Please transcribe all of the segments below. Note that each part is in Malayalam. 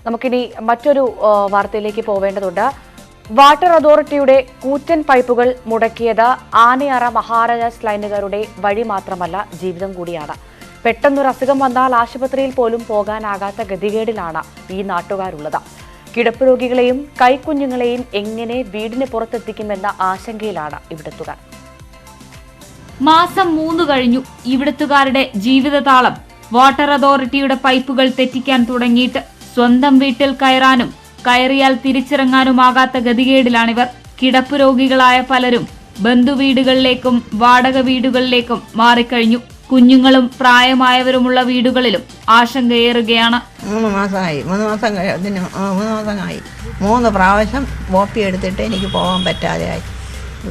നമുക്കിനി മറ്റൊരു വാർത്തയിലേക്ക് പോവേണ്ടതുണ്ട്. വാട്ടർ അതോറിറ്റിയുടെ കൂറ്റൻ പൈപ്പുകൾ മുടക്കിയത് ആനയറ മഹാരാജാസ് ലൈനുകാരുടെ വഴി മാത്രമല്ല, ജീവിതം കൂടിയാണ്. പെട്ടെന്നൊരു അസുഖം വന്നാൽ ആശുപത്രിയിൽ പോലും പോകാനാകാത്ത ഗതികേടിലാണ് ഈ നാട്ടുകാരുള്ളത്. കിടപ്പ് രോഗികളെയും കൈക്കുഞ്ഞുങ്ങളെയും എങ്ങനെ വീടിന് പുറത്തെത്തിക്കുമെന്ന ആശങ്കയിലാണ് ഇവിടത്തുകാർ. മാസം 3 കഴിഞ്ഞു ഇവിടത്തുകാരുടെ ജീവിതതാളം വാട്ടർ അതോറിറ്റിയുടെ പൈപ്പുകൾ തെറ്റിക്കാൻ തുടങ്ങിയിട്ട്. സ്വന്തം വീട്ടിൽ കയറാനും കയറിയാൽ തിരിച്ചിറങ്ങാനുമാകാത്ത ഗതികേടിലാണിവർ. കിടപ്പ് രോഗികളായ പലരും ബന്ധുവീടുകളിലേക്കും വാടക വീടുകളിലേക്കും മാറിക്കഴിഞ്ഞു. കുഞ്ഞുങ്ങളും പ്രായമായവരുമുള്ള വീടുകളിലും ആശങ്കയേറുകയാണ്. 3 മാസമായി 3 മാസമായി 3 പ്രാവശ്യം ബോപ്പി എടുത്തിട്ട് എനിക്ക് പോകാൻ പറ്റാതെയായി.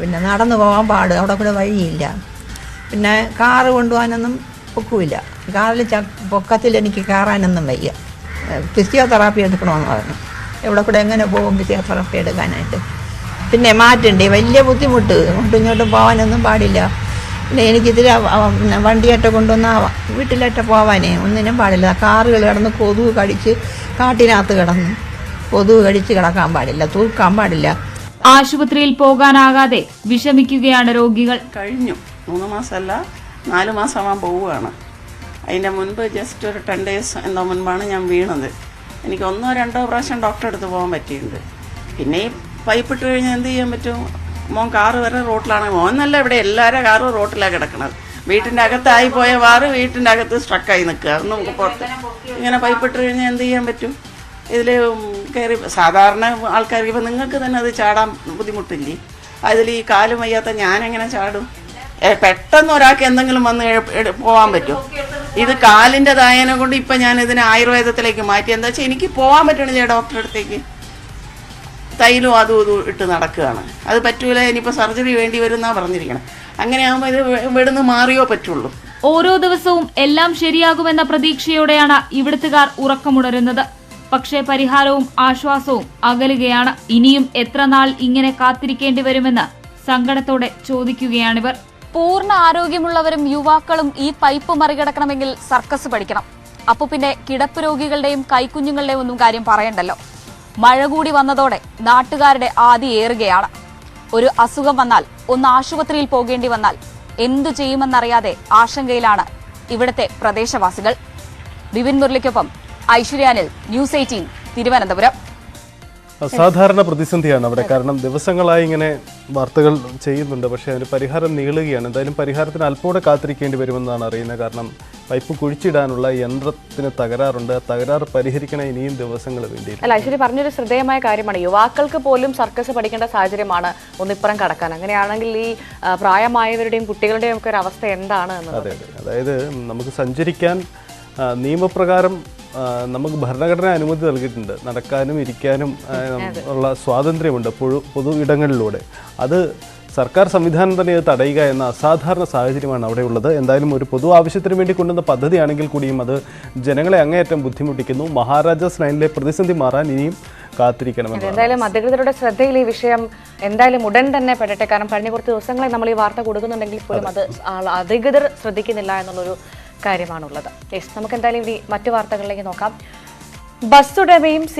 പിന്നെ നടന്നു പോകാൻ പാട്, അവിടെ കൂടെ വഴിയില്ല. പിന്നെ കാറ് കൊണ്ടുപോകാനൊന്നും ഒക്കില്ല. കാറിൽ പൊക്കത്തിൽ എനിക്ക് കയറാനൊന്നും വയ്യ. ഫിസിയോതെറാപ്പി എടുക്കണമെന്ന് പറഞ്ഞു. ഇവിടെ കൂടെ എങ്ങനെ പോകും ഫിസിയോതെറാപ്പി എടുക്കാനായിട്ട്? പിന്നെ മാറ്റണ്ടേ, വലിയ ബുദ്ധിമുട്ട്. ഇങ്ങോട്ടും പോകാനൊന്നും പാടില്ല. പിന്നെ എനിക്കിതിൽ പിന്നെ വണ്ടിയേറ്റ കൊണ്ടൊന്ന് വീട്ടിലേറ്റ പോവാനേ ഒന്നിനും പാടില്ല. കാറുകൾ കിടന്ന് കൊതുക് കടിച്ച് കാട്ടിനകത്ത് കിടന്ന് കൊതുക് കടിച്ച് കിടക്കാൻ പാടില്ല, തൂക്കാൻ പാടില്ല. ആശുപത്രിയിൽ പോകാനാകാതെ വിഷമിക്കുകയാണ് രോഗികൾ. കഴിഞ്ഞു 3 മാസമല്ല 4 മാസമാകാൻ പോവുകയാണ്. അതിൻ്റെ മുൻപ് ജസ്റ്റ് ഒരു 10 ഡേയ്സ് എന്തോ മുൻപാണ് ഞാൻ വീണത്. എനിക്ക് 1-2 പ്രാവശ്യം ഡോക്ടറെ അടുത്ത് പോകാൻ പറ്റിയിട്ടുണ്ട്. പിന്നെ ഈ പൈപ്പ് ഇട്ട് കഴിഞ്ഞാൽ എന്ത് ചെയ്യാൻ പറ്റും? മോൻ കാറ് വരെ റോട്ടിലാണ്. മോനല്ല, ഇവിടെ എല്ലാവരും കാറും റോട്ടിലാണ് കിടക്കണത്. വീട്ടിൻ്റെ അകത്തായി പോയ വാറ് വീട്ടിൻ്റെ അകത്ത് സ്ട്രക്കായി നിൽക്കുക. അതൊന്നും നമുക്ക് പുറത്ത് ഇങ്ങനെ പൈപ്പ് ഇട്ട് കഴിഞ്ഞാൽ എന്ത് ചെയ്യാൻ പറ്റും? ഇതിൽ കയറി സാധാരണ ആൾക്കാർക്ക് ഇപ്പം നിങ്ങൾക്ക് തന്നെ അത് ചാടാൻ ബുദ്ധിമുട്ടില്ലേ? അതിൽ ഈ കാലും വയ്യാത്ത ഞാനെങ്ങനെ ചാടും? പെട്ടെന്ന് ഒരാൾക്ക് എന്തെങ്കിലും വന്ന് പോകാൻ പറ്റും. ഇത് കാലിൻ്റെതായതിനെ കൊണ്ട് ഇപ്പം ഞാൻ ഇതിനെ ആയുർവേദത്തിലേക്ക് മാറ്റി. എന്താ വെച്ചാൽ എനിക്ക് പോകാൻ പറ്റണില്ല ഡോക്ടറെ അടുത്തേക്ക്. തൈലും അതും ഇതും ഇട്ട് നടക്കുകയാണ്. അത് പറ്റൂല, ഇനിയിപ്പോൾ സർജറി വേണ്ടി വരുമെന്നാണ് പറഞ്ഞിരിക്കണം. അങ്ങനെയാകുമ്പോൾ ഇത് ഇവിടുന്ന് മാറിയോ പറ്റുള്ളൂ. ഓരോ ദിവസവും എല്ലാം ശരിയാകുമെന്ന പ്രതീക്ഷയോടെയാണ് ഇവിടുത്തുകാർ ഉറക്കമുണരുന്നത്. പക്ഷേ പരിഹാരവും ആശ്വാസവും അകലുകയാണ്. ഇനിയും എത്ര നാൾ ഇങ്ങനെ കാത്തിരിക്കേണ്ടി വരുമെന്ന് സങ്കടത്തോടെ ചോദിക്കുകയാണിവർ. പൂർണ്ണ ആരോഗ്യമുള്ളവരും യുവാക്കളും ഈ പൈപ്പ് മറികടക്കണമെങ്കിൽ സർക്കസ് പഠിക്കണം. അപ്പോൾ പിന്നെ കിടപ്പ് രോഗികളുടെയും കൈക്കുഞ്ഞുങ്ങളുടെയും ഒന്നും കാര്യം പറയണ്ടല്ലോ. മഴ കൂടി വന്നതോടെ നാട്ടുകാരുടെ ആദി ഏറുകയാണ്. ഒരു അസുഖം വന്നാൽ, ഒന്ന് ആശുപത്രിയിൽ പോകേണ്ടി വന്നാൽ എന്തു ചെയ്യുമെന്നറിയാതെ ആശങ്കയിലാണ് ഇവിടുത്തെ പ്രദേശവാസികൾ. ബിപിൻ മുരളിക്കൊപ്പം ഐശ്വര്യാനിൽ, ന്യൂസ് 18 തിരുവനന്തപുരം. അസാധാരണ പ്രതിസന്ധിയാണ് അവിടെ. കാരണം ദിവസങ്ങളായി ഇങ്ങനെ വാർത്തകൾ ചെയ്യുന്നുണ്ട്, പക്ഷേ അതിന് പരിഹാരം നീളുകയാണ്. എന്തായാലും പരിഹാരത്തിന് അല്പോടെ കാത്തിരിക്കേണ്ടി വരുമെന്നാണ് അറിയുന്നത്. കാരണം പൈപ്പ് കുഴിച്ചിടാനുള്ള യന്ത്രത്തിന് തകരാറുണ്ട്. ആ തകരാറ് പരിഹരിക്കണേ ഇനിയും ദിവസങ്ങൾ വേണ്ടി. അല്ല, ഐശ്വര്യ പറഞ്ഞൊരു ശ്രദ്ധേയമായ കാര്യമാണ്. യുവാക്കൾക്ക് പോലും സർക്കസ് പഠിക്കേണ്ട സാഹചര്യമാണ് ഒന്നിപ്പുറം കടക്കാൻ. അങ്ങനെയാണെങ്കിൽ ഈ പ്രായമായവരുടെയും കുട്ടികളുടെയും ഒക്കെ ഒരു അവസ്ഥ എന്താണ് എന്നത്? അതെ, അതായത് നമുക്ക് സഞ്ചരിക്കാൻ നിയമപ്രകാരം നമുക്ക് ഭരണഘടന അനുമതി നൽകിയിട്ടുണ്ട്. നടക്കാനും ഇരിക്കാനും ഉള്ള സ്വാതന്ത്ര്യമുണ്ട് പൊതു ഇടങ്ങളിലൂടെ. അത് സർക്കാർ സംവിധാനം തന്നെ അത് തടയുക എന്ന അസാധാരണ സാഹചര്യമാണ് അവിടെ ഉള്ളത്. എന്തായാലും ഒരു പൊതു ആവശ്യത്തിന് വേണ്ടി കൊണ്ടുവന്ന പദ്ധതിയാണെങ്കിൽ കൂടിയും അത് ജനങ്ങളെ അങ്ങേയറ്റം ബുദ്ധിമുട്ടിക്കുന്നു. മഹാരാജാസ് ലൈനിലെ പ്രതിസന്ധി മാറാൻ ഇനിയും കാത്തിരിക്കണമെന്ന്. എന്തായാലും അധികൃതരുടെ ശ്രദ്ധയിൽ ഈ വിഷയം എന്തായാലും ഉടൻ തന്നെ പെടട്ടെ. കാരണം കഴിഞ്ഞ കുറച്ച് ദിവസങ്ങളായി നമ്മൾ ഈ വാർത്ത കൊടുക്കുന്നുണ്ടെങ്കിൽ പോലും അത് അധികൃതർ ശ്രദ്ധിക്കുന്നില്ല എന്നുള്ളൊരു കാര്യമാണുള്ളത്. നമുക്ക് എന്തായാലും ഇനി മറ്റു വാർത്തകളിലേക്ക് നോക്കാം. ബസ് ഉടമയും